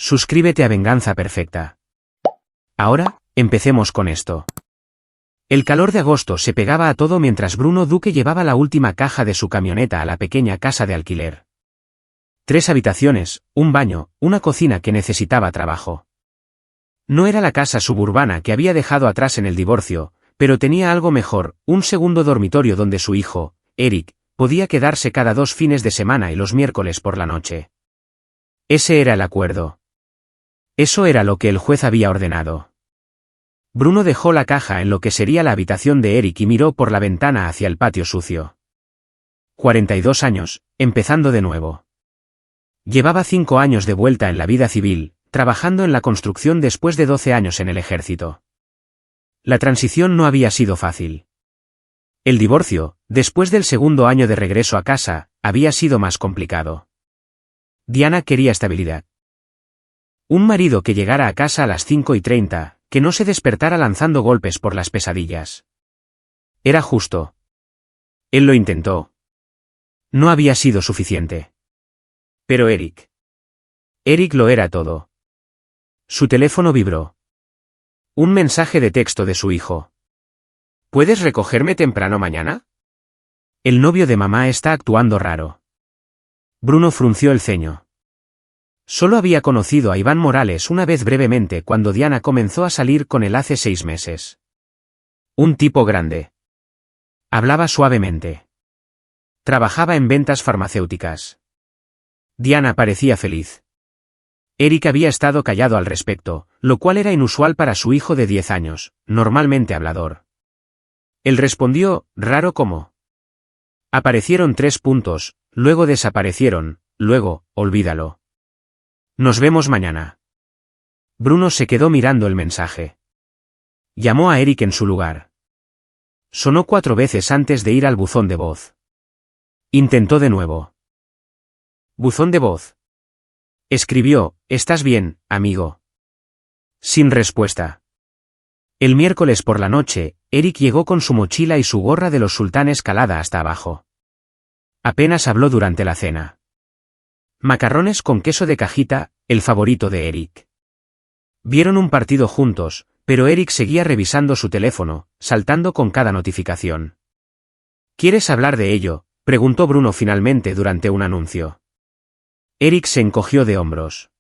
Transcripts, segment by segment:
Suscríbete a Venganza Perfecta. Ahora, empecemos con esto. El calor de agosto se pegaba a todo mientras Bruno Duque llevaba la última caja de su camioneta a la pequeña casa de alquiler. 3 habitaciones, un baño, una cocina que necesitaba trabajo. No era la casa suburbana que había dejado atrás en el divorcio, pero tenía algo mejor, un segundo dormitorio donde su hijo, Eric, podía quedarse cada 2 fines de semana y los miércoles por la noche. Ese era el acuerdo. Eso era lo que el juez había ordenado. Bruno dejó la caja en lo que sería la habitación de Eric y miró por la ventana hacia el patio sucio. 42 años, empezando de nuevo. Llevaba 5 años de vuelta en la vida civil, trabajando en la construcción después de 12 años en el ejército. La transición no había sido fácil. El divorcio, después del segundo año de regreso a casa, había sido más complicado. Diana quería estabilidad. Un marido que llegara a casa a las 5:30, que no se despertara lanzando golpes por las pesadillas. Era justo. Él lo intentó. No había sido suficiente. Pero Eric lo era todo. Su teléfono vibró. Un mensaje de texto de su hijo. ¿Puedes recogerme temprano mañana? El novio de mamá está actuando raro. Bruno frunció el ceño. Solo había conocido a Iván Morales una vez brevemente cuando Diana comenzó a salir con él hace 6 meses. Un tipo grande. Hablaba suavemente. Trabajaba en ventas farmacéuticas. Diana parecía feliz. Eric había estado callado al respecto, lo cual era inusual para su hijo de 10 años, normalmente hablador. Él respondió, raro como. Aparecieron 3 puntos, luego desaparecieron, luego, olvídalo. Nos vemos mañana. Bruno se quedó mirando el mensaje. Llamó a Eric en su lugar. Sonó 4 veces antes de ir al buzón de voz. Intentó de nuevo. Buzón de voz. Escribió, ¿estás bien, amigo? Sin respuesta. El miércoles por la noche, Eric llegó con su mochila y su gorra de los sultanes calada hasta abajo. Apenas habló durante la cena. Macarrones con queso de cajita, el favorito de Eric. Vieron un partido juntos, pero Eric seguía revisando su teléfono, saltando con cada notificación. ¿Quieres hablar de ello?, preguntó Bruno finalmente durante un anuncio. Eric se encogió de hombros.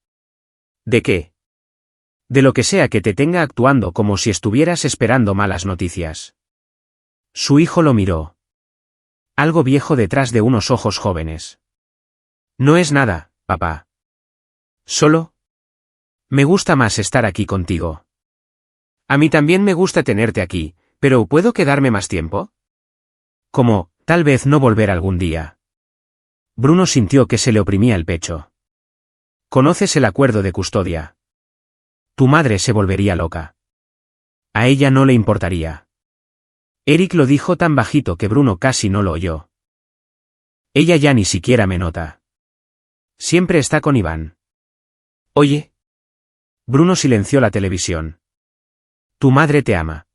¿De qué? De lo que sea que te tenga actuando como si estuvieras esperando malas noticias. Su hijo lo miró. Algo viejo detrás de unos ojos jóvenes. No es nada, papá. Solo. Me gusta más estar aquí contigo. A mí también me gusta tenerte aquí, pero ¿puedo quedarme más tiempo? Como, tal vez no volver algún día. Bruno sintió que se le oprimía el pecho. ¿Conoces el acuerdo de custodia? Tu madre se volvería loca. A ella no le importaría. Eric lo dijo tan bajito que Bruno casi no lo oyó. Ella ya ni siquiera me nota. Siempre está con Iván. Oye. Bruno silenció la televisión. Tu madre te ama.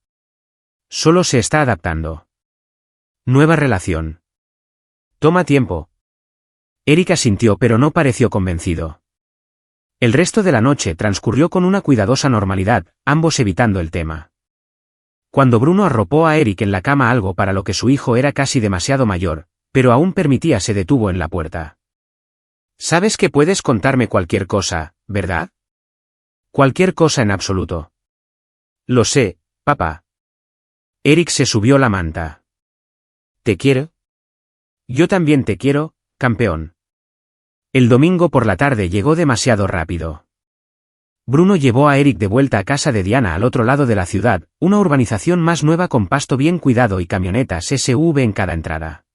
Solo se está adaptando. Nueva relación. Toma tiempo. Eric asintió pero no pareció convencido. El resto de la noche transcurrió con una cuidadosa normalidad, ambos evitando el tema. Cuando Bruno arropó a Eric en la cama algo para lo que su hijo era casi demasiado mayor, pero aún permitía, se detuvo en la puerta. Sabes que puedes contarme cualquier cosa, ¿verdad? Cualquier cosa en absoluto. Lo sé, papá. Eric se subió la manta. ¿Te quiero? Yo también te quiero, campeón. El domingo por la tarde llegó demasiado rápido. Bruno llevó a Eric de vuelta a casa de Diana al otro lado de la ciudad, una urbanización más nueva con pasto bien cuidado y camionetas SUV en cada entrada.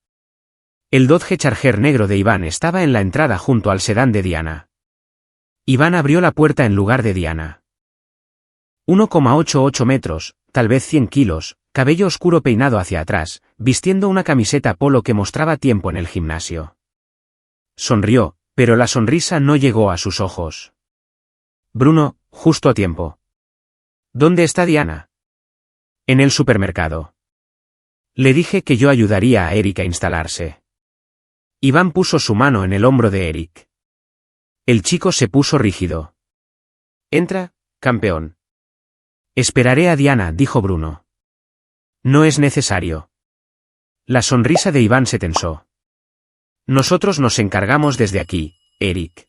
El Dodge Charger negro de Iván estaba en la entrada junto al sedán de Diana. Iván abrió la puerta en lugar de Diana. 1,88 metros, tal vez 100 kilos, cabello oscuro peinado hacia atrás, vistiendo una camiseta polo que mostraba tiempo en el gimnasio. Sonrió, pero la sonrisa no llegó a sus ojos. Bruno, justo a tiempo. ¿Dónde está Diana? En el supermercado. Le dije que yo ayudaría a Eric a instalarse. Iván puso su mano en el hombro de Eric. El chico se puso rígido. Entra, campeón. Esperaré a Diana, dijo Bruno. No es necesario. La sonrisa de Iván se tensó. Nosotros nos encargamos desde aquí, Eric.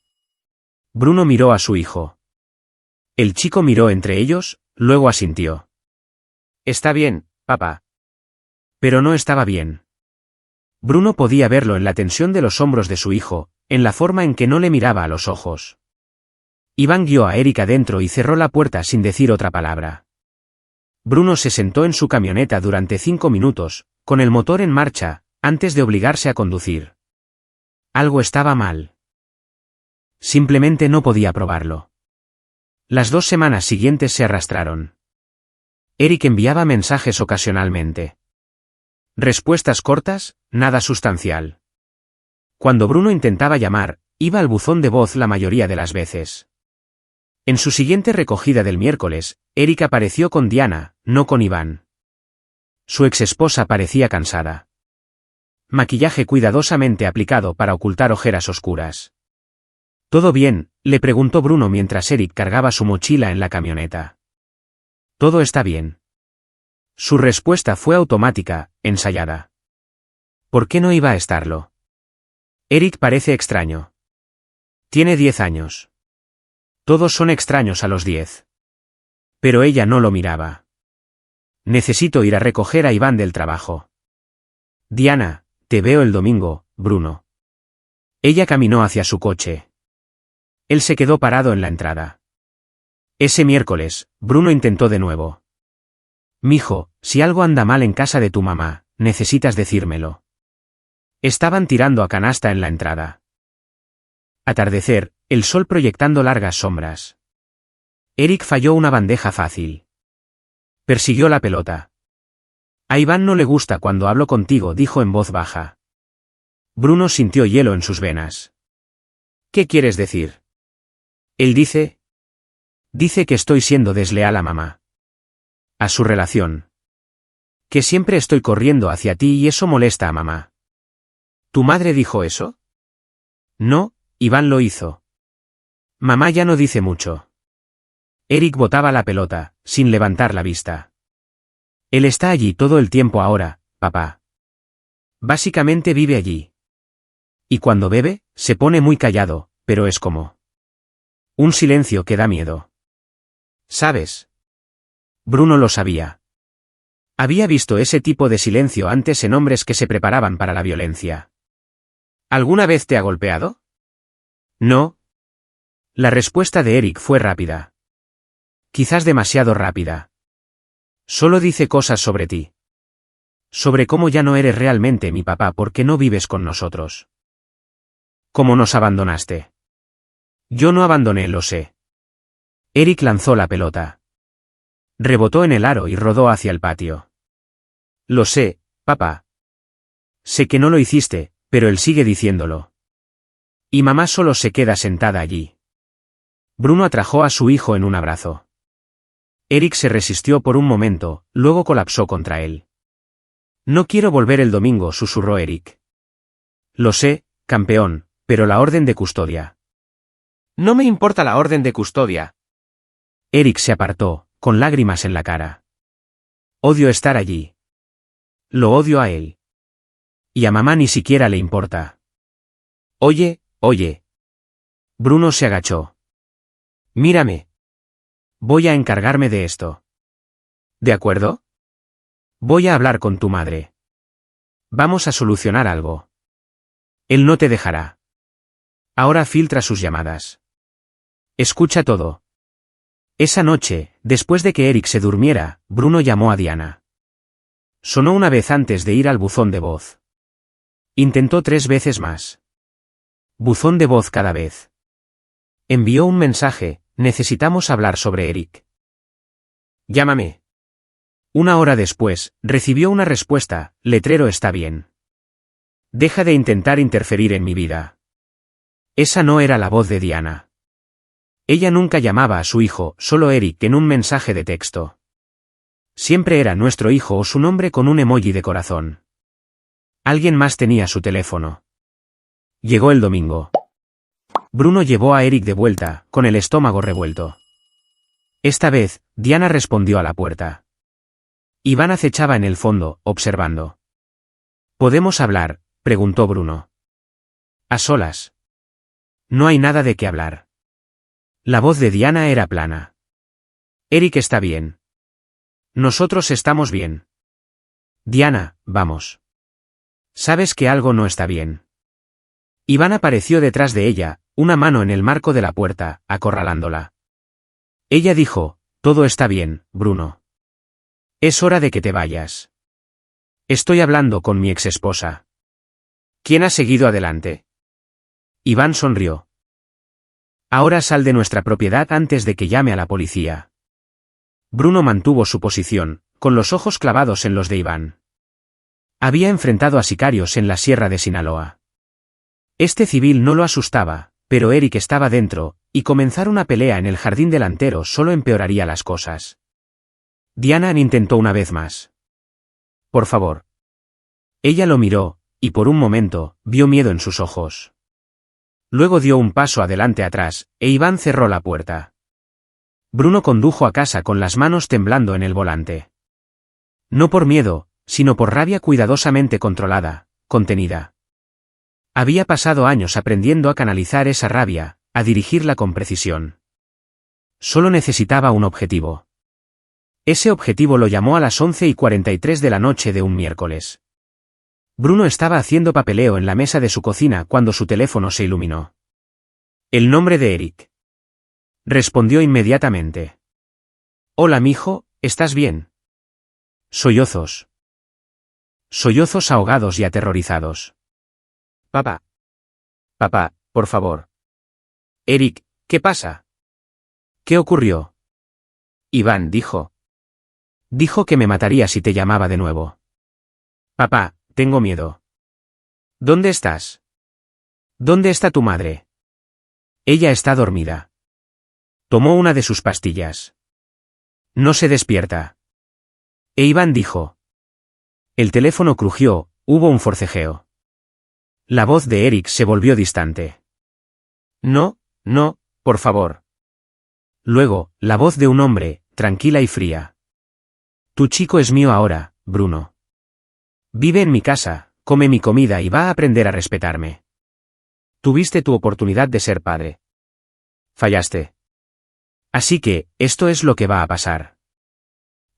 Bruno miró a su hijo. El chico miró entre ellos, luego asintió. Está bien, papá. Pero no estaba bien. Bruno podía verlo en la tensión de los hombros de su hijo, en la forma en que no le miraba a los ojos. Iván guió a Eric adentro y cerró la puerta sin decir otra palabra. Bruno se sentó en su camioneta durante 5 minutos, con el motor en marcha, antes de obligarse a conducir. Algo estaba mal. Simplemente no podía probarlo. Las 2 semanas siguientes se arrastraron. Eric enviaba mensajes ocasionalmente. Respuestas cortas, nada sustancial. Cuando Bruno intentaba llamar, iba al buzón de voz la mayoría de las veces. En su siguiente recogida del miércoles, Eric apareció con Diana, no con Iván. Su exesposa parecía cansada. Maquillaje cuidadosamente aplicado para ocultar ojeras oscuras. ¿Todo bien?, le preguntó Bruno mientras Eric cargaba su mochila en la camioneta. Todo está bien. Su respuesta fue automática, ensayada. ¿Por qué no iba a estarlo? Eric parece extraño. Tiene 10 años. Todos son extraños a los 10. Pero ella no lo miraba. Necesito ir a recoger a Iván del trabajo. Diana, te veo el domingo, Bruno. Ella caminó hacia su coche. Él se quedó parado en la entrada. Ese miércoles, Bruno intentó de nuevo. Mijo, si algo anda mal en casa de tu mamá, necesitas decírmelo. Estaban tirando a canasta en la entrada. Atardecer, el sol proyectando largas sombras. Eric falló una bandeja fácil. Persiguió la pelota. A Iván no le gusta cuando hablo contigo, dijo en voz baja. Bruno sintió hielo en sus venas. ¿Qué quieres decir? Él dice que estoy siendo desleal a mamá. A su relación. Que siempre estoy corriendo hacia ti y eso molesta a mamá. ¿Tu madre dijo eso? No, Iván lo hizo. Mamá ya no dice mucho. Eric botaba la pelota, sin levantar la vista. Él está allí todo el tiempo ahora, papá. Básicamente vive allí. Y cuando bebe, se pone muy callado, pero es como un silencio que da miedo. ¿Sabes? Bruno lo sabía. Había visto ese tipo de silencio antes en hombres que se preparaban para la violencia. ¿Alguna vez te ha golpeado? No. La respuesta de Eric fue rápida. Quizás demasiado rápida. Solo dice cosas sobre ti. Sobre cómo ya no eres realmente mi papá porque no vives con nosotros. ¿Cómo nos abandonaste? Yo no abandoné, lo sé. Eric lanzó la pelota. Rebotó en el aro y rodó hacia el patio. Lo sé, papá. Sé que no lo hiciste, pero él sigue diciéndolo. Y mamá solo se queda sentada allí. Bruno atrajo a su hijo en un abrazo. Eric se resistió por un momento, luego colapsó contra él. No quiero volver el domingo, susurró Eric. Lo sé, campeón, pero la orden de custodia. No me importa la orden de custodia. Eric se apartó, con lágrimas en la cara. Odio estar allí. Lo odio a él. Y a mamá ni siquiera le importa. Oye. Bruno se agachó. Mírame. Voy a encargarme de esto. ¿De acuerdo? Voy a hablar con tu madre. Vamos a solucionar algo. Él no te dejará. Ahora filtra sus llamadas. Escucha todo. Esa noche, después de que Eric se durmiera, Bruno llamó a Diana. Sonó una vez antes de ir al buzón de voz. Intentó 3 veces más. Buzón de voz cada vez. Envió un mensaje: necesitamos hablar sobre Eric. Llámame. 1 hora después, recibió una respuesta: letrero está bien. Deja de intentar interferir en mi vida. Esa no era la voz de Diana. Ella nunca llamaba a su hijo, solo Eric, en un mensaje de texto. Siempre era nuestro hijo o su nombre con un emoji de corazón. Alguien más tenía su teléfono. Llegó el domingo. Bruno llevó a Eric de vuelta, con el estómago revuelto. Esta vez, Diana respondió a la puerta. Iván acechaba en el fondo, observando. ¿Podemos hablar?, preguntó Bruno. A solas. No hay nada de qué hablar. La voz de Diana era plana. Eric está bien. Nosotros estamos bien. Diana, vamos. Sabes que algo no está bien. Iván apareció detrás de ella, una mano en el marco de la puerta, acorralándola. Ella dijo, todo está bien, Bruno. Es hora de que te vayas. Estoy hablando con mi exesposa. ¿Quién ha seguido adelante? Iván sonrió. Ahora sal de nuestra propiedad antes de que llame a la policía. Bruno mantuvo su posición, con los ojos clavados en los de Iván. Había enfrentado a sicarios en la Sierra de Sinaloa. Este civil no lo asustaba, pero Eric estaba dentro, y comenzar una pelea en el jardín delantero solo empeoraría las cosas. Diana intentó una vez más. Por favor. Ella lo miró, y por un momento, vio miedo en sus ojos. Luego dio un paso adelante atrás, e Iván cerró la puerta. Bruno condujo a casa con las manos temblando en el volante. No por miedo, sino por rabia cuidadosamente controlada, contenida. Había pasado años aprendiendo a canalizar esa rabia, a dirigirla con precisión. Solo necesitaba un objetivo. Ese objetivo lo llamó a las 11:43 de la noche de un miércoles. Bruno estaba haciendo papeleo en la mesa de su cocina cuando su teléfono se iluminó. El nombre de Eric. Respondió inmediatamente. Hola mijo, ¿estás bien? Sollozos. Sollozos ahogados y aterrorizados. Papá. Papá, por favor. Eric, ¿qué pasa? ¿Qué ocurrió? Iván dijo. Dijo que me mataría si te llamaba de nuevo. Papá, tengo miedo. ¿Dónde estás? ¿Dónde está tu madre? Ella está dormida. Tomó una de sus pastillas. No se despierta. E Iván dijo. El teléfono crujió, hubo un forcejeo. La voz de Eric se volvió distante. No, no, por favor. Luego, la voz de un hombre, tranquila y fría. Tu chico es mío ahora, Bruno. Vive en mi casa, come mi comida y va a aprender a respetarme. Tuviste tu oportunidad de ser padre. Fallaste. Así que, esto es lo que va a pasar.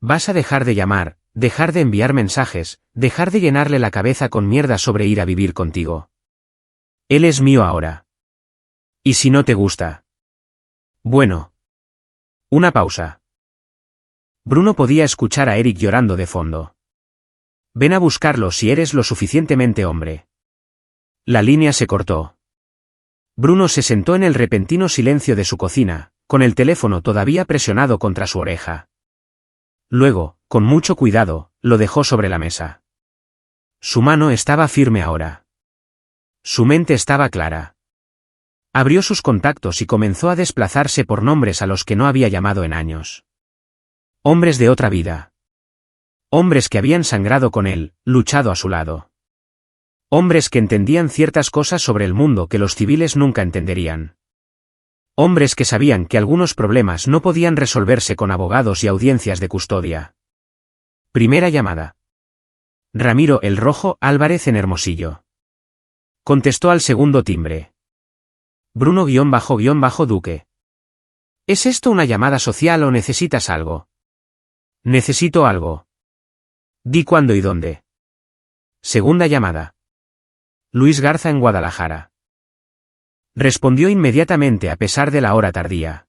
Vas a dejar de llamar, dejar de enviar mensajes, dejar de llenarle la cabeza con mierda sobre ir a vivir contigo. Él es mío ahora. ¿Y si no te gusta? Bueno. Una pausa. Bruno podía escuchar a Eric llorando de fondo. Ven a buscarlo si eres lo suficientemente hombre. La línea se cortó. Bruno se sentó en el repentino silencio de su cocina, con el teléfono todavía presionado contra su oreja. Luego, con mucho cuidado, lo dejó sobre la mesa. Su mano estaba firme ahora. Su mente estaba clara. Abrió sus contactos y comenzó a desplazarse por nombres a los que no había llamado en años. Hombres de otra vida. Hombres que habían sangrado con él, luchado a su lado. Hombres que entendían ciertas cosas sobre el mundo que los civiles nunca entenderían. Hombres que sabían que algunos problemas no podían resolverse con abogados y audiencias de custodia. Primera llamada. Ramiro el Rojo Álvarez en Hermosillo. Contestó al segundo timbre. Bruno-Duque. ¿Es esto una llamada social o necesitas algo? Necesito algo. Di cuándo y dónde. Segunda llamada. Luis Garza en Guadalajara. Respondió inmediatamente a pesar de la hora tardía.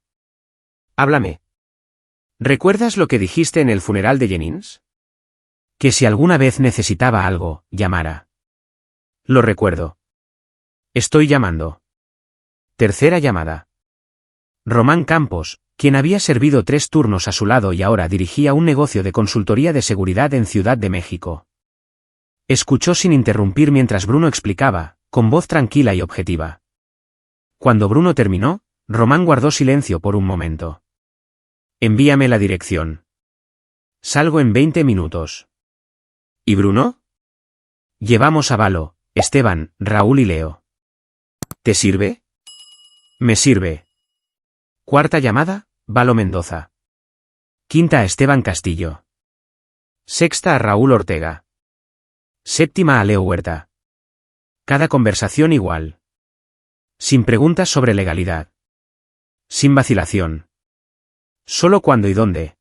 Háblame. ¿Recuerdas lo que dijiste en el funeral de Jennings? Que si alguna vez necesitaba algo, llamara. Lo recuerdo. Estoy llamando. Tercera llamada. Román Campos, quien había servido 3 turnos a su lado y ahora dirigía un negocio de consultoría de seguridad en Ciudad de México. Escuchó sin interrumpir mientras Bruno explicaba, con voz tranquila y objetiva. Cuando Bruno terminó, Román guardó silencio por un momento. Envíame la dirección. Salgo en 20 minutos. ¿Y Bruno? Llevamos a Valo, Esteban, Raúl y Leo. ¿Te sirve? Me sirve. Cuarta llamada, Valo Mendoza. Quinta a Esteban Castillo. Sexta a Raúl Ortega. Séptima a Leo Huerta. Cada conversación igual. Sin preguntas sobre legalidad. Sin vacilación. Solo cuándo y dónde.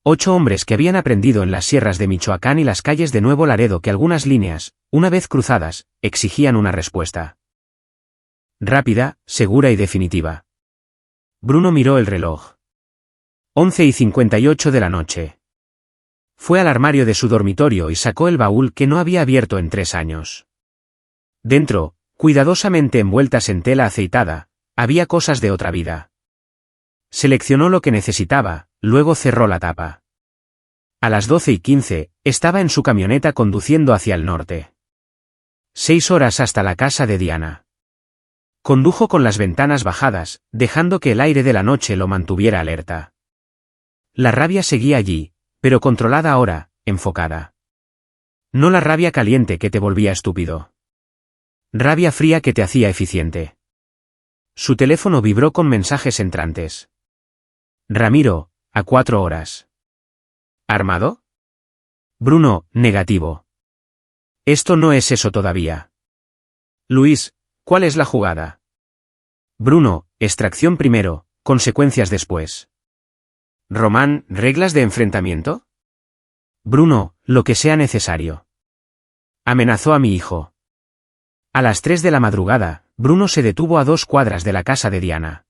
8 hombres que habían aprendido en las sierras de Michoacán y las calles de Nuevo Laredo que algunas líneas, una vez cruzadas, exigían una respuesta. Rápida, segura y definitiva. Bruno miró el reloj. 11:58 de la noche. Fue al armario de su dormitorio y sacó el baúl que no había abierto en 3 años. Dentro, cuidadosamente envueltas en tela aceitada, había cosas de otra vida. Seleccionó lo que necesitaba, luego cerró la tapa. A las 12:15, estaba en su camioneta conduciendo hacia el norte. 6 horas hasta la casa de Diana. Condujo con las ventanas bajadas, dejando que el aire de la noche lo mantuviera alerta. La rabia seguía allí, pero controlada ahora, enfocada. No la rabia caliente que te volvía estúpido. Rabia fría que te hacía eficiente. Su teléfono vibró con mensajes entrantes. Ramiro, a 4 horas. ¿Armado? Bruno, negativo. Esto no es eso todavía. Luis, ¿cuál es la jugada? Bruno, extracción primero, consecuencias después. Román, ¿reglas de enfrentamiento? Bruno, lo que sea necesario. Amenazó a mi hijo. A las 3 de la madrugada, Bruno se detuvo a 2 cuadras de la casa de Diana.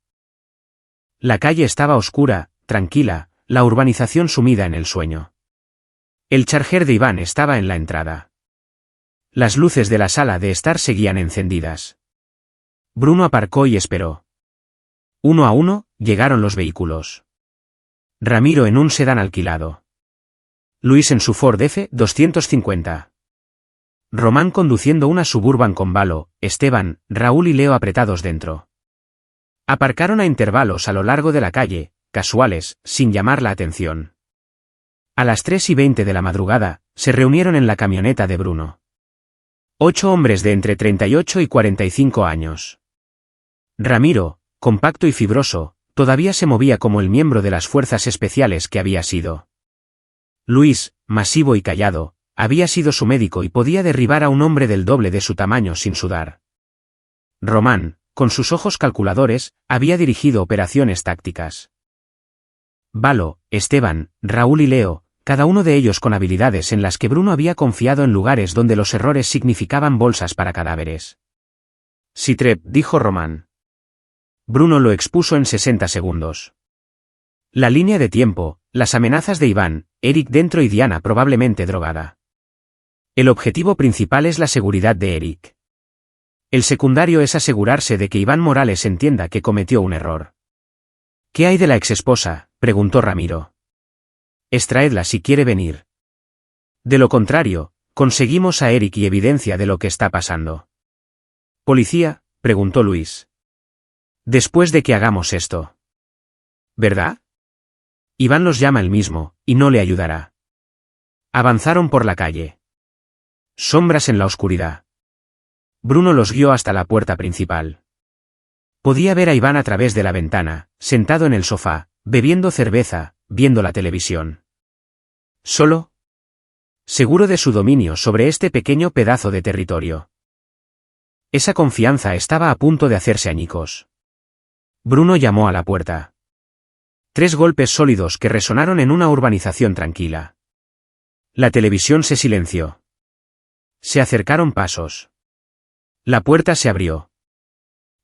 La calle estaba oscura, tranquila, la urbanización sumida en el sueño. El Charger de Iván estaba en la entrada. Las luces de la sala de estar seguían encendidas. Bruno aparcó y esperó. Uno a uno, llegaron los vehículos. Ramiro en un sedán alquilado. Luis en su Ford F-250. Román conduciendo una Suburban con Valo, Esteban, Raúl y Leo apretados dentro. Aparcaron a intervalos a lo largo de la calle, casuales, sin llamar la atención. A las 3:20 de la madrugada, se reunieron en la camioneta de Bruno. 8 hombres de entre 38 y 45 años. Ramiro, compacto y fibroso, todavía se movía como el miembro de las fuerzas especiales que había sido. Luis, masivo y callado, había sido su médico y podía derribar a un hombre del doble de su tamaño sin sudar. Román, con sus ojos calculadores, había dirigido operaciones tácticas. Valo, Esteban, Raúl y Leo, cada uno de ellos con habilidades en las que Bruno había confiado en lugares donde los errores significaban bolsas para cadáveres. Sitrep, dijo Román. Bruno lo expuso en 60 segundos. La línea de tiempo, las amenazas de Iván, Eric dentro y Diana probablemente drogada. El objetivo principal es la seguridad de Eric. El secundario es asegurarse de que Iván Morales entienda que cometió un error. ¿Qué hay de la exesposa?, preguntó Ramiro. Extraedla si quiere venir. De lo contrario, conseguimos a Eric y evidencia de lo que está pasando. ¿Policía?, preguntó Luis. Después de que hagamos esto. ¿Verdad? Iván los llama él mismo, y no le ayudará. Avanzaron por la calle. Sombras en la oscuridad. Bruno los guió hasta la puerta principal. Podía ver a Iván a través de la ventana, sentado en el sofá, bebiendo cerveza, viendo la televisión. ¿Solo? Seguro de su dominio sobre este pequeño pedazo de territorio. Esa confianza estaba a punto de hacerse añicos. Bruno llamó a la puerta. 3 golpes sólidos que resonaron en una urbanización tranquila. La televisión se silenció. Se acercaron pasos. La puerta se abrió.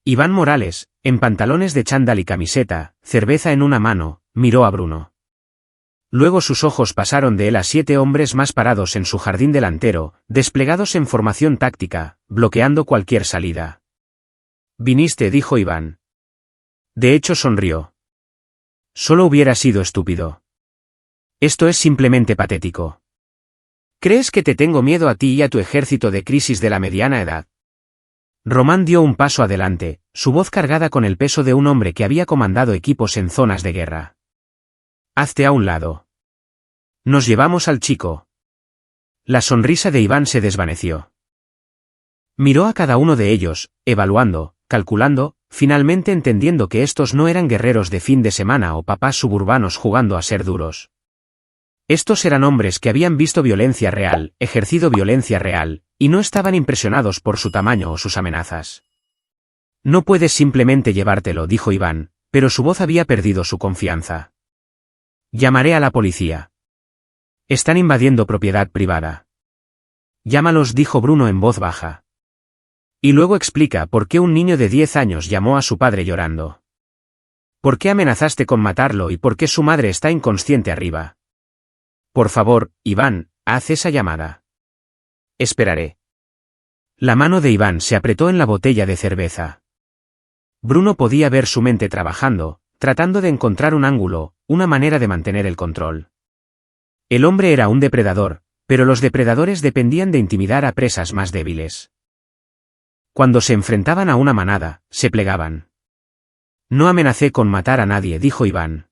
Iván Morales, en pantalones de chándal y camiseta, cerveza en una mano, miró a Bruno. Luego sus ojos pasaron de él a 7 hombres más parados en su jardín delantero, desplegados en formación táctica, bloqueando cualquier salida. «Viniste», dijo Iván. De hecho sonrió. Solo hubiera sido estúpido. Esto es simplemente patético. ¿Crees que te tengo miedo a ti y a tu ejército de crisis de la mediana edad? Román dio un paso adelante, su voz cargada con el peso de un hombre que había comandado equipos en zonas de guerra. Hazte a un lado. Nos llevamos al chico. La sonrisa de Iván se desvaneció. Miró a cada uno de ellos, evaluando, calculando, finalmente entendiendo que estos no eran guerreros de fin de semana o papás suburbanos jugando a ser duros. Estos eran hombres que habían visto violencia real, ejercido violencia real, y no estaban impresionados por su tamaño o sus amenazas. No puedes simplemente llevártelo, dijo Iván, pero su voz había perdido su confianza. Llamaré a la policía. Están invadiendo propiedad privada. Llámalos, dijo Bruno en voz baja. Y luego explica por qué un niño de 10 años llamó a su padre llorando. ¿Por qué amenazaste con matarlo y por qué su madre está inconsciente arriba? Por favor, Iván, haz esa llamada. Esperaré. La mano de Iván se apretó en la botella de cerveza. Bruno podía ver su mente trabajando, tratando de encontrar un ángulo, una manera de mantener el control. El hombre era un depredador, pero los depredadores dependían de intimidar a presas más débiles. Cuando se enfrentaban a una manada, se plegaban. No amenacé con matar a nadie, dijo Iván.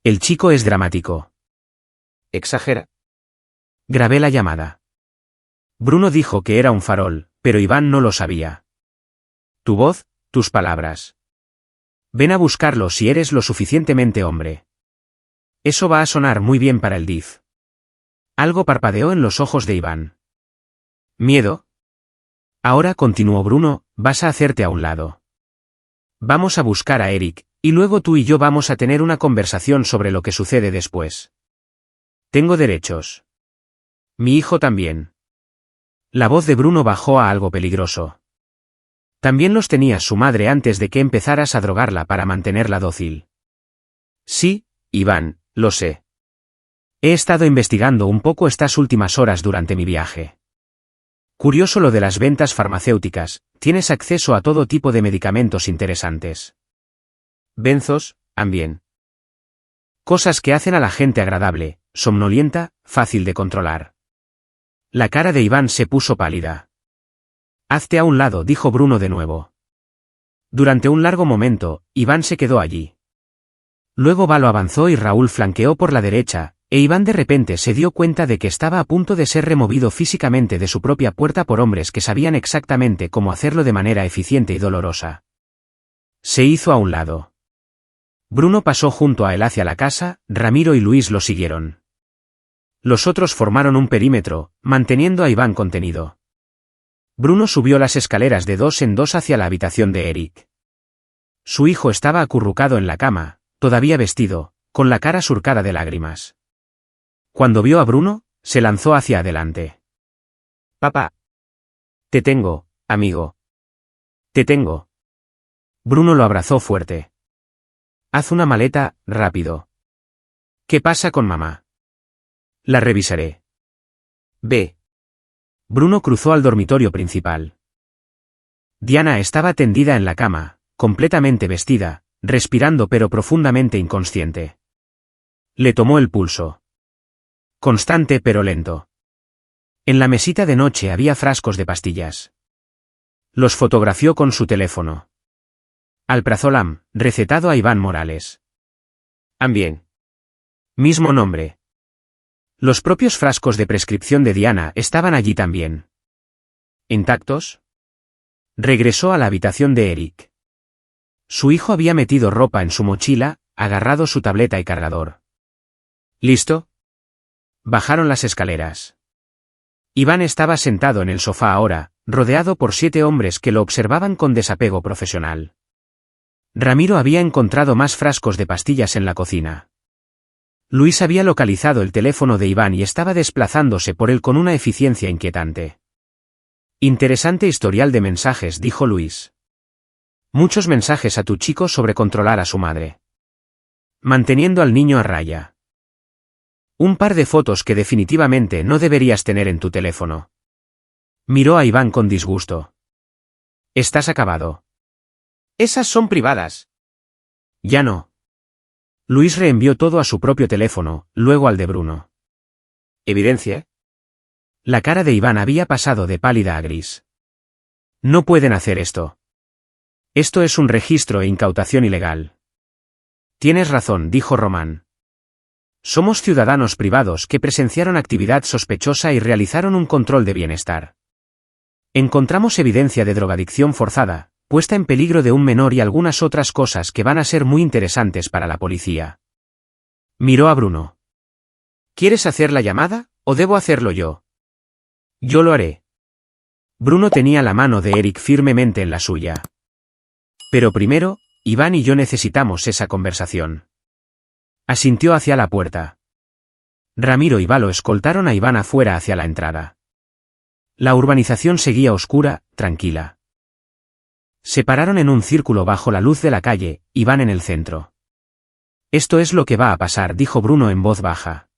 El chico es dramático. Exagera. Grabé la llamada. Bruno dijo que era un farol, pero Iván no lo sabía. Tu voz, tus palabras. Ven a buscarlo si eres lo suficientemente hombre. Eso va a sonar muy bien para el DIF. Algo parpadeó en los ojos de Iván. ¿Miedo? Ahora, continuó Bruno, vas a hacerte a un lado. Vamos a buscar a Eric, y luego tú y yo vamos a tener una conversación sobre lo que sucede después. Tengo derechos. Mi hijo también. La voz de Bruno bajó a algo peligroso. También los tenía su madre antes de que empezaras a drogarla para mantenerla dócil. Sí, Iván, lo sé. He estado investigando un poco estas últimas horas durante mi viaje. Curioso lo de las ventas farmacéuticas, tienes acceso a todo tipo de medicamentos interesantes. Benzos, también. Cosas que hacen a la gente agradable, somnolienta, fácil de controlar. La cara de Iván se puso pálida. Hazte a un lado, dijo Bruno de nuevo. Durante un largo momento, Iván se quedó allí. Luego Valo avanzó y Raúl flanqueó por la derecha, e Iván de repente se dio cuenta de que estaba a punto de ser removido físicamente de su propia puerta por hombres que sabían exactamente cómo hacerlo de manera eficiente y dolorosa. Se hizo a un lado. Bruno pasó junto a él hacia la casa, Ramiro y Luis lo siguieron. Los otros formaron un perímetro, manteniendo a Iván contenido. Bruno subió las escaleras de 2 en 2 hacia la habitación de Eric. Su hijo estaba acurrucado en la cama, todavía vestido, con la cara surcada de lágrimas. Cuando vio a Bruno, se lanzó hacia adelante. Papá. Te tengo, amigo. Te tengo. Bruno lo abrazó fuerte. Haz una maleta, rápido. ¿Qué pasa con mamá? La revisaré. Ve. Bruno cruzó al dormitorio principal. Diana estaba tendida en la cama, completamente vestida, respirando pero profundamente inconsciente. Le tomó el pulso. Constante pero lento. En la mesita de noche había frascos de pastillas. Los fotografió con su teléfono. Alprazolam, recetado a Iván Morales. Ambien. Mismo nombre. Los propios frascos de prescripción de Diana estaban allí también. ¿Intactos? Regresó a la habitación de Eric. Su hijo había metido ropa en su mochila, agarrado su tableta y cargador. ¿Listo? Bajaron las escaleras. Iván estaba sentado en el sofá ahora, rodeado por 7 hombres que lo observaban con desapego profesional. Ramiro había encontrado más frascos de pastillas en la cocina. Luis había localizado el teléfono de Iván y estaba desplazándose por él con una eficiencia inquietante. Interesante historial de mensajes, dijo Luis. Muchos mensajes a tu chico sobre controlar a su madre. Manteniendo al niño a raya. Un par de fotos que definitivamente no deberías tener en tu teléfono. Miró a Iván con disgusto. Estás acabado. Esas son privadas. Ya no. Luis reenvió todo a su propio teléfono, luego al de Bruno. ¿Evidencia? La cara de Iván había pasado de pálida a gris. No pueden hacer esto. Esto es un registro e incautación ilegal. Tienes razón, dijo Román. Somos ciudadanos privados que presenciaron actividad sospechosa y realizaron un control de bienestar. Encontramos evidencia de drogadicción forzada, puesta en peligro de un menor y algunas otras cosas que van a ser muy interesantes para la policía. Miró a Bruno. ¿Quieres hacer la llamada, o debo hacerlo yo? Yo lo haré. Bruno tenía la mano de Eric firmemente en la suya. Pero primero, Iván y yo necesitamos esa conversación. Asintió hacia la puerta. Ramiro y Valo escoltaron a Iván afuera hacia la entrada. La urbanización seguía oscura, tranquila. Se pararon en un círculo bajo la luz de la calle, Iván en el centro. Esto es lo que va a pasar, dijo Bruno en voz baja.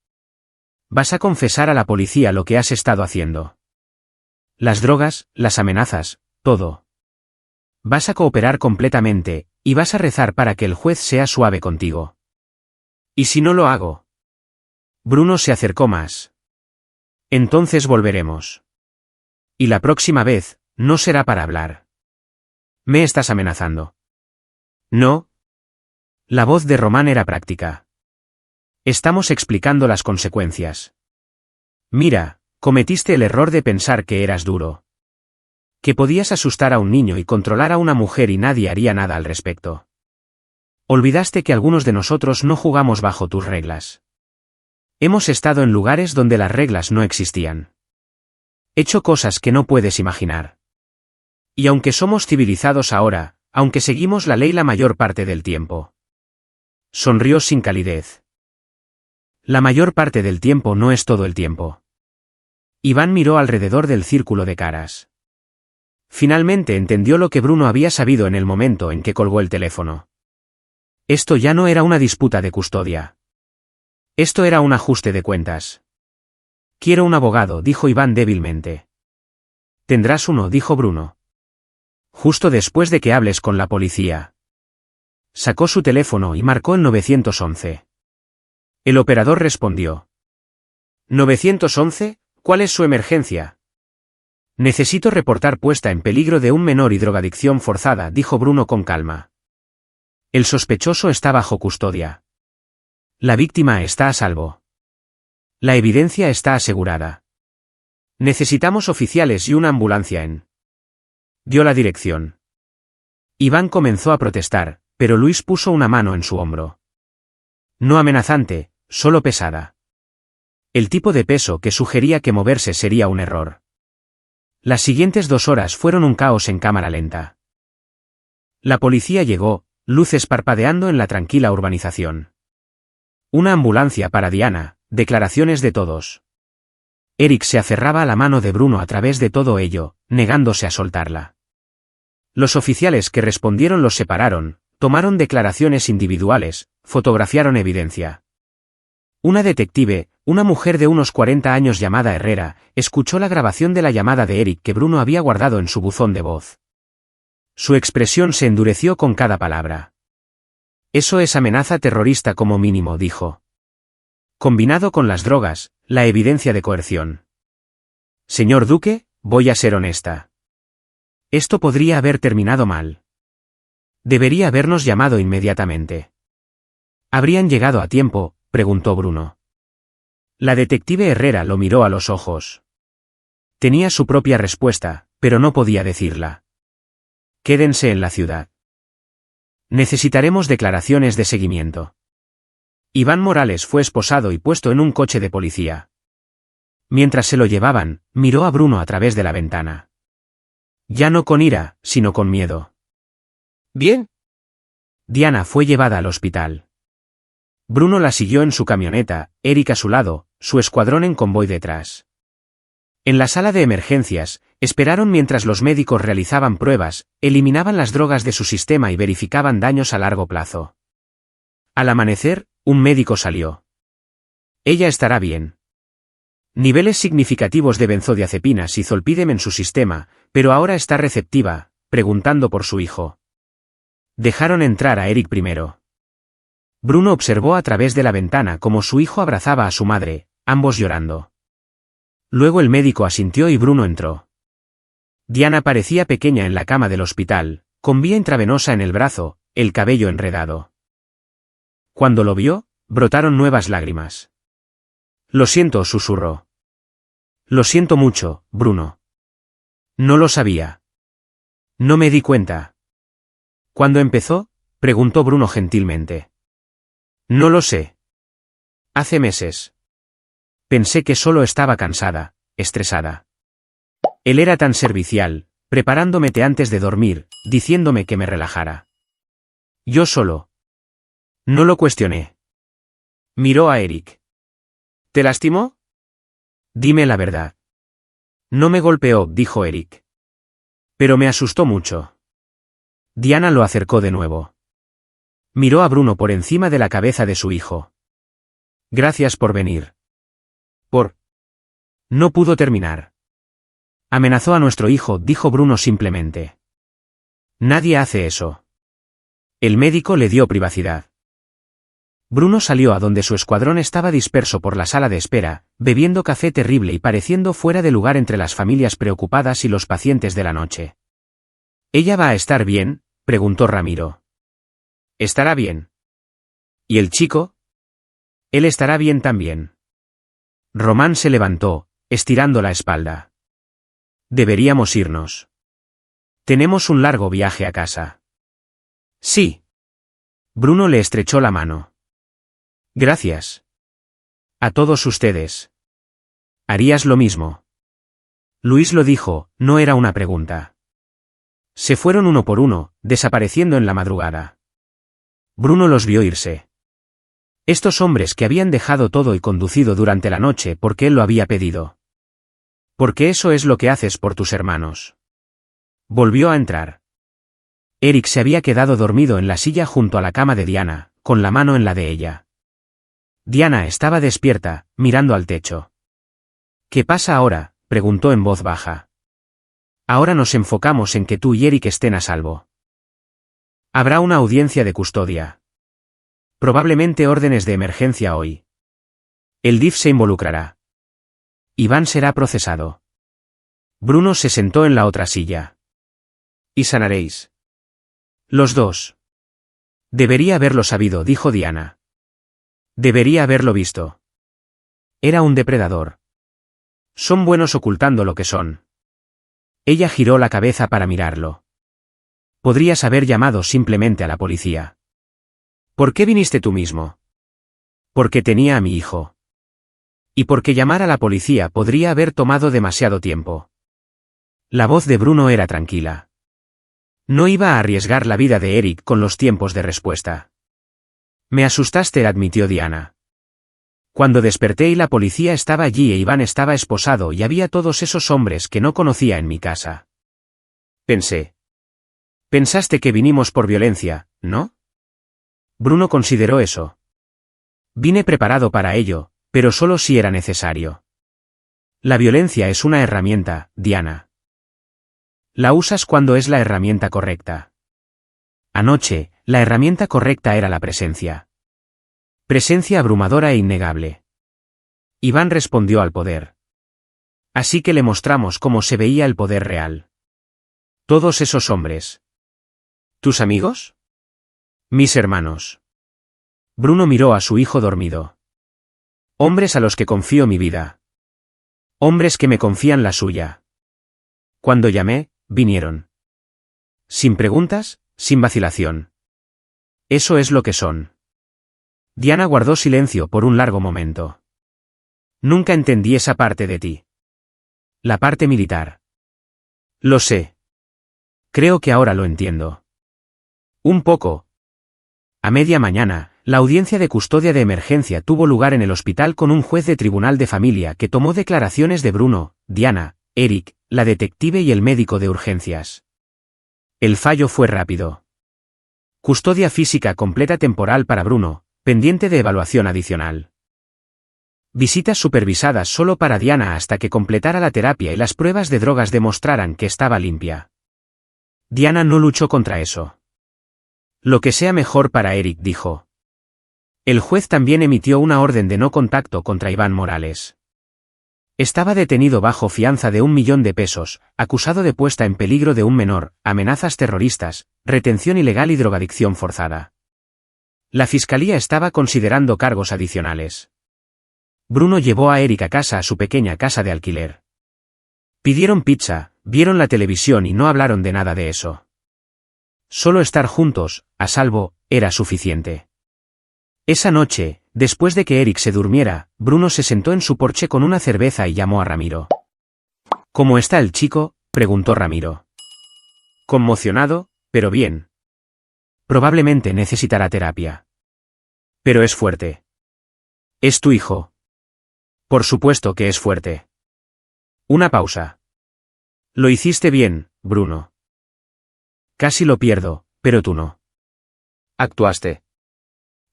Vas a confesar a la policía lo que has estado haciendo. Las drogas, las amenazas, todo. Vas a cooperar completamente, y vas a rezar para que el juez sea suave contigo. ¿Y si no lo hago? Bruno se acercó más. Entonces volveremos. Y la próxima vez, no será para hablar. ¿Me estás amenazando? No. La voz de Román era práctica. Estamos explicando las consecuencias. Mira, cometiste el error de pensar que eras duro. Que podías asustar a un niño y controlar a una mujer y nadie haría nada al respecto. Olvidaste que algunos de nosotros no jugamos bajo tus reglas. Hemos estado en lugares donde las reglas no existían. Hecho cosas que no puedes imaginar. Y aunque somos civilizados ahora, aunque seguimos la ley la mayor parte del tiempo. Sonrió sin calidez. La mayor parte del tiempo no es todo el tiempo. Iván miró alrededor del círculo de caras. Finalmente entendió lo que Bruno había sabido en el momento en que colgó el teléfono. Esto ya no era una disputa de custodia. Esto era un ajuste de cuentas. Quiero un abogado, dijo Iván débilmente. Tendrás uno, dijo Bruno. Justo después de que hables con la policía. Sacó su teléfono y marcó el 911. El operador respondió. ¿911? ¿Cuál es su emergencia? Necesito reportar puesta en peligro de un menor y drogadicción forzada, dijo Bruno con calma. El sospechoso está bajo custodia. La víctima está a salvo. La evidencia está asegurada. Necesitamos oficiales y una ambulancia en. Dio la dirección. Iván comenzó a protestar, pero Luis puso una mano en su hombro. No amenazante, solo pesada. El tipo de peso que sugería que moverse sería un error. Las siguientes 2 horas fueron un caos en cámara lenta. La policía llegó, luces parpadeando en la tranquila urbanización. Una ambulancia para Diana, declaraciones de todos. Eric se aferraba a la mano de Bruno a través de todo ello, negándose a soltarla. Los oficiales que respondieron los separaron, tomaron declaraciones individuales, fotografiaron evidencia. Una detective, una mujer de unos 40 años llamada Herrera, escuchó la grabación de la llamada de Eric que Bruno había guardado en su buzón de voz. Su expresión se endureció con cada palabra. Eso es amenaza terrorista como mínimo, dijo. Combinado con las drogas, la evidencia de coerción. Señor Duque, voy a ser honesta. Esto podría haber terminado mal. Debería habernos llamado inmediatamente. ¿Habrían llegado a tiempo?, preguntó Bruno. La detective Herrera lo miró a los ojos. Tenía su propia respuesta, pero no podía decirla. Quédense en la ciudad. Necesitaremos declaraciones de seguimiento. Iván Morales fue esposado y puesto en un coche de policía. Mientras se lo llevaban, miró a Bruno a través de la ventana. Ya no con ira, sino con miedo. ¿Bien? Diana fue llevada al hospital. Bruno la siguió en su camioneta, Eric a su lado, su escuadrón en convoy detrás. En la sala de emergencias, esperaron mientras los médicos realizaban pruebas, eliminaban las drogas de su sistema y verificaban daños a largo plazo. Al amanecer, un médico salió. Ella estará bien. Niveles significativos de benzodiazepinas y zolpidem en su sistema, pero ahora está receptiva, preguntando por su hijo. Dejaron entrar a Eric primero. Bruno observó a través de la ventana cómo su hijo abrazaba a su madre, ambos llorando. Luego el médico asintió y Bruno entró. Diana parecía pequeña en la cama del hospital, con vía intravenosa en el brazo, el cabello enredado. Cuando lo vio, brotaron nuevas lágrimas. Lo siento, susurró. Lo siento mucho, Bruno. No lo sabía. No me di cuenta. ¿Cuándo empezó?, preguntó Bruno gentilmente. No lo sé. Hace meses. Pensé que solo estaba cansada, estresada. Él era tan servicial, preparándome té antes de dormir, diciéndome que me relajara. Yo solo. No lo cuestioné. Miró a Eric. ¿Te lastimó? Dime la verdad. No me golpeó, dijo Eric. Pero me asustó mucho. Diana lo acercó de nuevo. Miró a Bruno por encima de la cabeza de su hijo. Gracias por venir. No pudo terminar. Amenazó a nuestro hijo, dijo Bruno simplemente. Nadie hace eso. El médico le dio privacidad. Bruno salió a donde su escuadrón estaba disperso por la sala de espera, bebiendo café terrible y pareciendo fuera de lugar entre las familias preocupadas y los pacientes de la noche. ¿Ella va a estar bien?, preguntó Ramiro. Estará bien. ¿Y el chico? Él estará bien también. Román se levantó, estirando la espalda. Deberíamos irnos. Tenemos un largo viaje a casa. Sí. Bruno le estrechó la mano. Gracias. A todos ustedes. ¿Harías lo mismo? Luis lo dijo, no era una pregunta. Se fueron uno por uno, desapareciendo en la madrugada. Bruno los vio irse. Estos hombres que habían dejado todo y conducido durante la noche porque él lo había pedido. Porque eso es lo que haces por tus hermanos. Volvió a entrar. Eric se había quedado dormido en la silla junto a la cama de Diana, con la mano en la de ella. Diana estaba despierta, mirando al techo. ¿Qué pasa ahora?, preguntó en voz baja. Ahora nos enfocamos en que tú y Eric estén a salvo. Habrá una audiencia de custodia. Probablemente órdenes de emergencia hoy. El DIF se involucrará. Iván será procesado. Bruno se sentó en la otra silla. ¿Y sanaréis? Los dos. Debería haberlo sabido, dijo Diana. Debería haberlo visto. Era un depredador. Son buenos ocultando lo que son. Ella giró la cabeza para mirarlo. Podrías haber llamado simplemente a la policía. ¿Por qué viniste tú mismo? Porque tenía a mi hijo. Y porque llamar a la policía podría haber tomado demasiado tiempo. La voz de Bruno era tranquila. No iba a arriesgar la vida de Eric con los tiempos de respuesta. Me asustaste, admitió Diana. Cuando desperté y la policía estaba allí e Iván estaba esposado y había todos esos hombres que no conocía en mi casa. Pensé. Pensaste que vinimos por violencia, ¿no? Bruno consideró eso. Vine preparado para ello, pero solo si era necesario. La violencia es una herramienta, Diana. La usas cuando es la herramienta correcta. Anoche, la herramienta correcta era la presencia. Presencia abrumadora e innegable. Iván respondió al poder. Así que le mostramos cómo se veía el poder real. Todos esos hombres. ¿Tus amigos? Mis hermanos. Bruno miró a su hijo dormido. Hombres a los que confío mi vida. Hombres que me confían la suya. Cuando llamé, vinieron. Sin preguntas, sin vacilación. Eso es lo que son. Diana guardó silencio por un largo momento. Nunca entendí esa parte de ti. La parte militar. Lo sé. Creo que ahora lo entiendo. Un poco. A media mañana, la audiencia de custodia de emergencia tuvo lugar en el hospital con un juez de tribunal de familia que tomó declaraciones de Bruno, Diana, Eric, la detective y el médico de urgencias. El fallo fue rápido. Custodia física completa temporal para Bruno, pendiente de evaluación adicional. Visitas supervisadas solo para Diana hasta que completara la terapia y las pruebas de drogas demostraran que estaba limpia. Diana no luchó contra eso. Lo que sea mejor para Eric, dijo. El juez también emitió una orden de no contacto contra Iván Morales. Estaba detenido bajo fianza de 1 millón de pesos, acusado de puesta en peligro de un menor, amenazas terroristas, retención ilegal y drogadicción forzada. La fiscalía estaba considerando cargos adicionales. Bruno llevó a Eric a casa, a su pequeña casa de alquiler. Pidieron pizza, vieron la televisión y no hablaron de nada de eso. Solo estar juntos, a salvo, era suficiente. Esa noche, después de que Eric se durmiera, Bruno se sentó en su porche con una cerveza y llamó a Ramiro. ¿Cómo está el chico?, preguntó Ramiro. Conmocionado, pero bien. Probablemente necesitará terapia. Pero es fuerte. ¿Es tu hijo? Por supuesto que es fuerte. Una pausa. Lo hiciste bien, Bruno. Casi lo pierdo, pero tú no. Actuaste.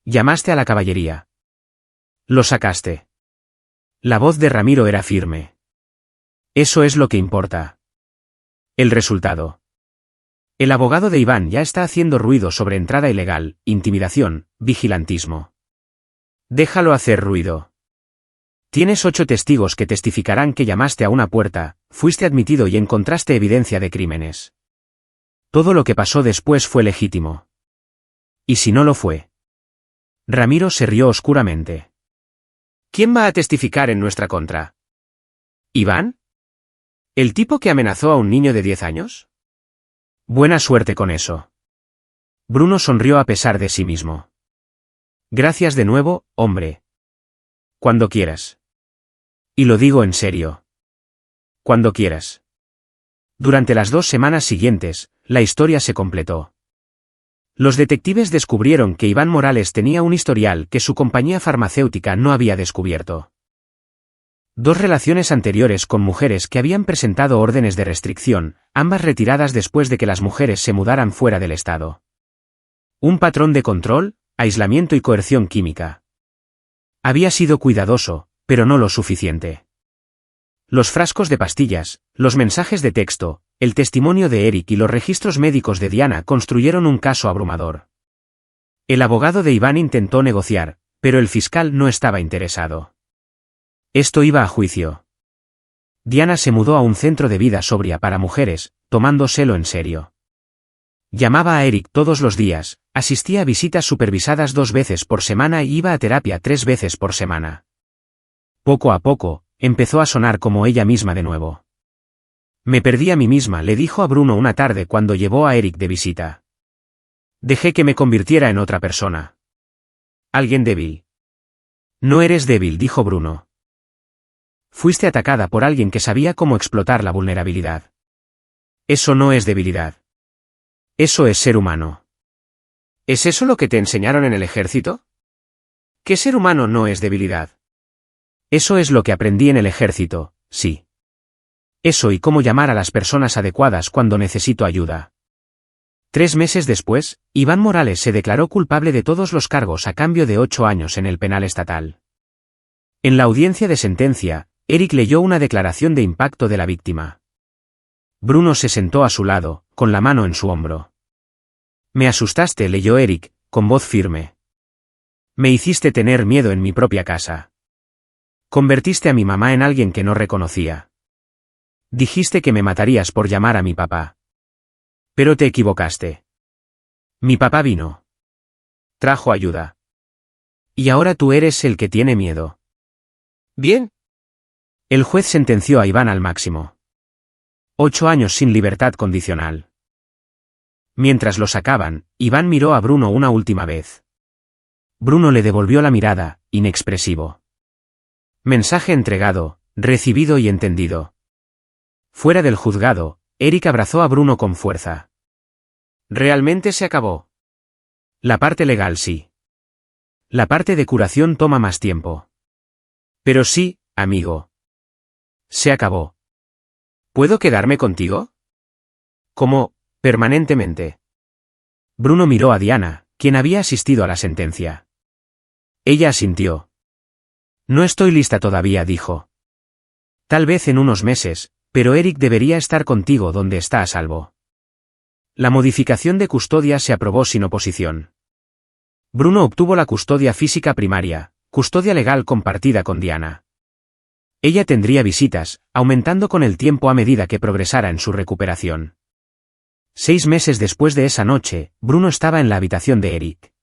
Llamaste a la caballería. Lo sacaste. La voz de Ramiro era firme. Eso es lo que importa. El resultado. El abogado de Iván ya está haciendo ruido sobre entrada ilegal, intimidación, vigilantismo. Déjalo hacer ruido. Tienes 8 testigos que testificarán que llamaste a una puerta, fuiste admitido y encontraste evidencia de crímenes. Todo lo que pasó después fue legítimo. ¿Y si no lo fue? Ramiro se rió oscuramente. ¿Quién va a testificar en nuestra contra? ¿Iván? ¿El tipo que amenazó a un niño de 10 años? Buena suerte con eso. Bruno sonrió a pesar de sí mismo. Gracias de nuevo, hombre. Cuando quieras. Y lo digo en serio. Cuando quieras. Durante las 2 semanas siguientes, la historia se completó. Los detectives descubrieron que Iván Morales tenía un historial que su compañía farmacéutica no había descubierto. 2 relaciones anteriores con mujeres que habían presentado órdenes de restricción, ambas retiradas después de que las mujeres se mudaran fuera del estado. Un patrón de control, aislamiento y coerción química. Había sido cuidadoso, pero no lo suficiente. Los frascos de pastillas, los mensajes de texto, el testimonio de Eric y los registros médicos de Diana construyeron un caso abrumador. El abogado de Iván intentó negociar, pero el fiscal no estaba interesado. Esto iba a juicio. Diana se mudó a un centro de vida sobria para mujeres, tomándoselo en serio. Llamaba a Eric todos los días, asistía a visitas supervisadas 2 veces por semana y iba a terapia 3 veces por semana. Poco a poco, empezó a sonar como ella misma de nuevo. Me perdí a mí misma, le dijo a Bruno una tarde cuando llevó a Eric de visita. Dejé que me convirtiera en otra persona. Alguien débil. No eres débil, dijo Bruno. Fuiste atacada por alguien que sabía cómo explotar la vulnerabilidad. Eso no es debilidad. Eso es ser humano. ¿Es eso lo que te enseñaron en el ejército? ¿Que ser humano no es debilidad? Eso es lo que aprendí en el ejército, sí. Eso y cómo llamar a las personas adecuadas cuando necesito ayuda. 3 meses después, Iván Morales se declaró culpable de todos los cargos a cambio de 8 años en el penal estatal. En la audiencia de sentencia, Eric leyó una declaración de impacto de la víctima. Bruno se sentó a su lado, con la mano en su hombro. Me asustaste, leyó Eric, con voz firme. Me hiciste tener miedo en mi propia casa. Convertiste a mi mamá en alguien que no reconocía. Dijiste que me matarías por llamar a mi papá. Pero te equivocaste. Mi papá vino. Trajo ayuda. Y ahora tú eres el que tiene miedo. Bien. El juez sentenció a Iván al máximo. 8 años sin libertad condicional. Mientras lo sacaban, Iván miró a Bruno una última vez. Bruno le devolvió la mirada, inexpresivo. Mensaje entregado, recibido y entendido. Fuera del juzgado, Eric abrazó a Bruno con fuerza. ¿Realmente se acabó? La parte legal sí. La parte de curación toma más tiempo. Pero sí, amigo. Se acabó. ¿Puedo quedarme contigo? ¿Cómo, permanentemente? Bruno miró a Diana, quien había asistido a la sentencia. Ella asintió. No estoy lista todavía, dijo. Tal vez en unos meses, pero Eric debería estar contigo donde está a salvo. La modificación de custodia se aprobó sin oposición. Bruno obtuvo la custodia física primaria, custodia legal compartida con Diana. Ella tendría visitas, aumentando con el tiempo a medida que progresara en su recuperación. 6 meses después de esa noche, Bruno estaba en la habitación de Eric.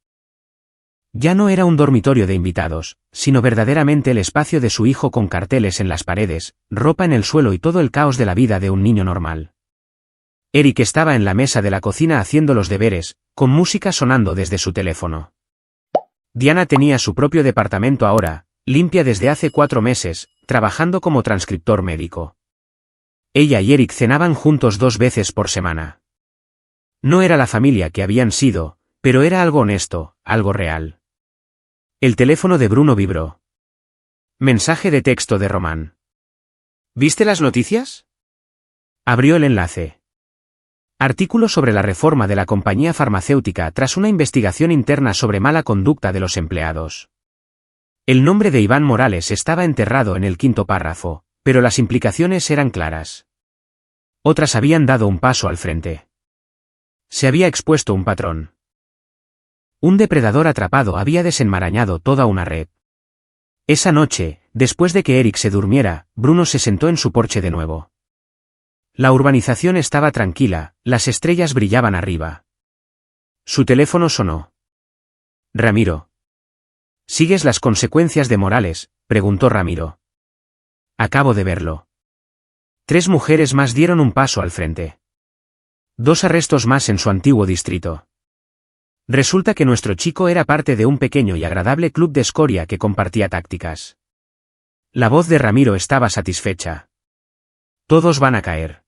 Ya no era un dormitorio de invitados, sino verdaderamente el espacio de su hijo con carteles en las paredes, ropa en el suelo y todo el caos de la vida de un niño normal. Eric estaba en la mesa de la cocina haciendo los deberes, con música sonando desde su teléfono. Diana tenía su propio departamento ahora, limpia desde hace 4 meses, trabajando como transcriptor médico. Ella y Eric cenaban juntos 2 veces por semana. No era la familia que habían sido, pero era algo honesto, algo real. El teléfono de Bruno vibró. Mensaje de texto de Román. ¿Viste las noticias? Abrió el enlace. Artículo sobre la reforma de la compañía farmacéutica tras una investigación interna sobre mala conducta de los empleados. El nombre de Iván Morales estaba enterrado en el 5º párrafo, pero las implicaciones eran claras. Otras habían dado un paso al frente. Se había expuesto un patrón. Un depredador atrapado había desenmarañado toda una red. Esa noche, después de que Eric se durmiera, Bruno se sentó en su porche de nuevo. La urbanización estaba tranquila, las estrellas brillaban arriba. Su teléfono sonó. Ramiro. ¿Sigues las consecuencias de Morales?, preguntó Ramiro. Acabo de verlo. 3 mujeres más dieron un paso al frente. 2 arrestos más en su antiguo distrito. Resulta que nuestro chico era parte de un pequeño y agradable club de escoria que compartía tácticas. La voz de Ramiro estaba satisfecha. Todos van a caer.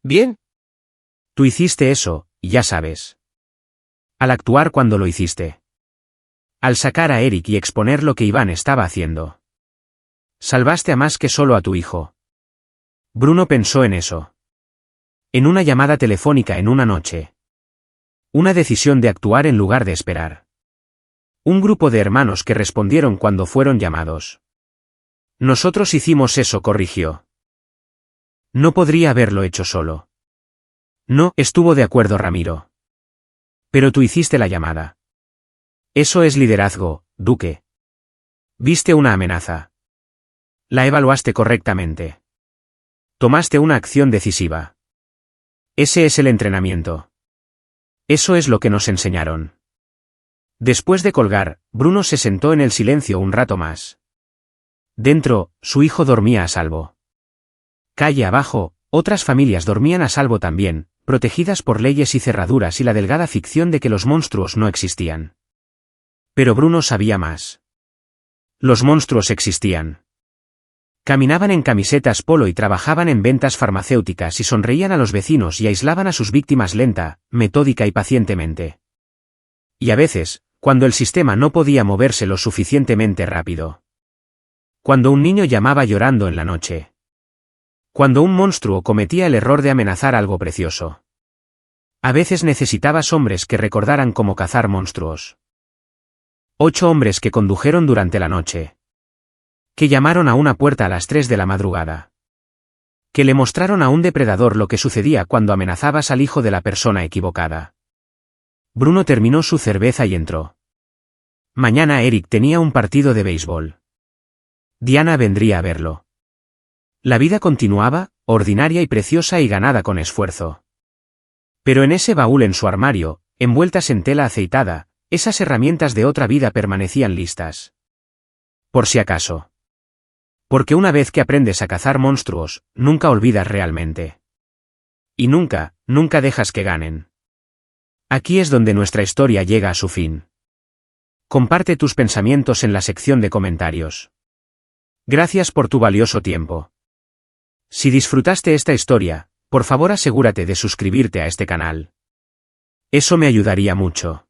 Bien. Tú hiciste eso, ya sabes. Al actuar cuando lo hiciste. Al sacar a Eric y exponer lo que Iván estaba haciendo. Salvaste a más que solo a tu hijo. Bruno pensó en eso. En una llamada telefónica en una noche. Una decisión de actuar en lugar de esperar. Un grupo de hermanos que respondieron cuando fueron llamados. Nosotros hicimos eso, corrigió. No podría haberlo hecho solo. No, estuvo de acuerdo Ramiro. Pero tú hiciste la llamada. Eso es liderazgo, Duque. Viste una amenaza. La evaluaste correctamente. Tomaste una acción decisiva. Ese es el entrenamiento. Eso es lo que nos enseñaron. Después de colgar, Bruno se sentó en el silencio un rato más. Dentro, su hijo dormía a salvo. Calle abajo, otras familias dormían a salvo también, protegidas por leyes y cerraduras y la delgada ficción de que los monstruos no existían. Pero Bruno sabía más. Los monstruos existían. Caminaban en camisetas polo y trabajaban en ventas farmacéuticas y sonreían a los vecinos y aislaban a sus víctimas lenta, metódica y pacientemente. Y a veces, cuando el sistema no podía moverse lo suficientemente rápido. Cuando un niño llamaba llorando en la noche. Cuando un monstruo cometía el error de amenazar algo precioso. A veces necesitabas hombres que recordaran cómo cazar monstruos. 8 hombres que condujeron durante la noche. Que llamaron a una puerta a las 3 de la madrugada. Que le mostraron a un depredador lo que sucedía cuando amenazabas al hijo de la persona equivocada. Bruno terminó su cerveza y entró. Mañana Eric tenía un partido de béisbol. Diana vendría a verlo. La vida continuaba, ordinaria y preciosa y ganada con esfuerzo. Pero en ese baúl en su armario, envueltas en tela aceitada, esas herramientas de otra vida permanecían listas. Por si acaso. Porque una vez que aprendes a cazar monstruos, nunca olvidas realmente. Y nunca, nunca dejas que ganen. Aquí es donde nuestra historia llega a su fin. Comparte tus pensamientos en la sección de comentarios. Gracias por tu valioso tiempo. Si disfrutaste esta historia, por favor asegúrate de suscribirte a este canal. Eso me ayudaría mucho.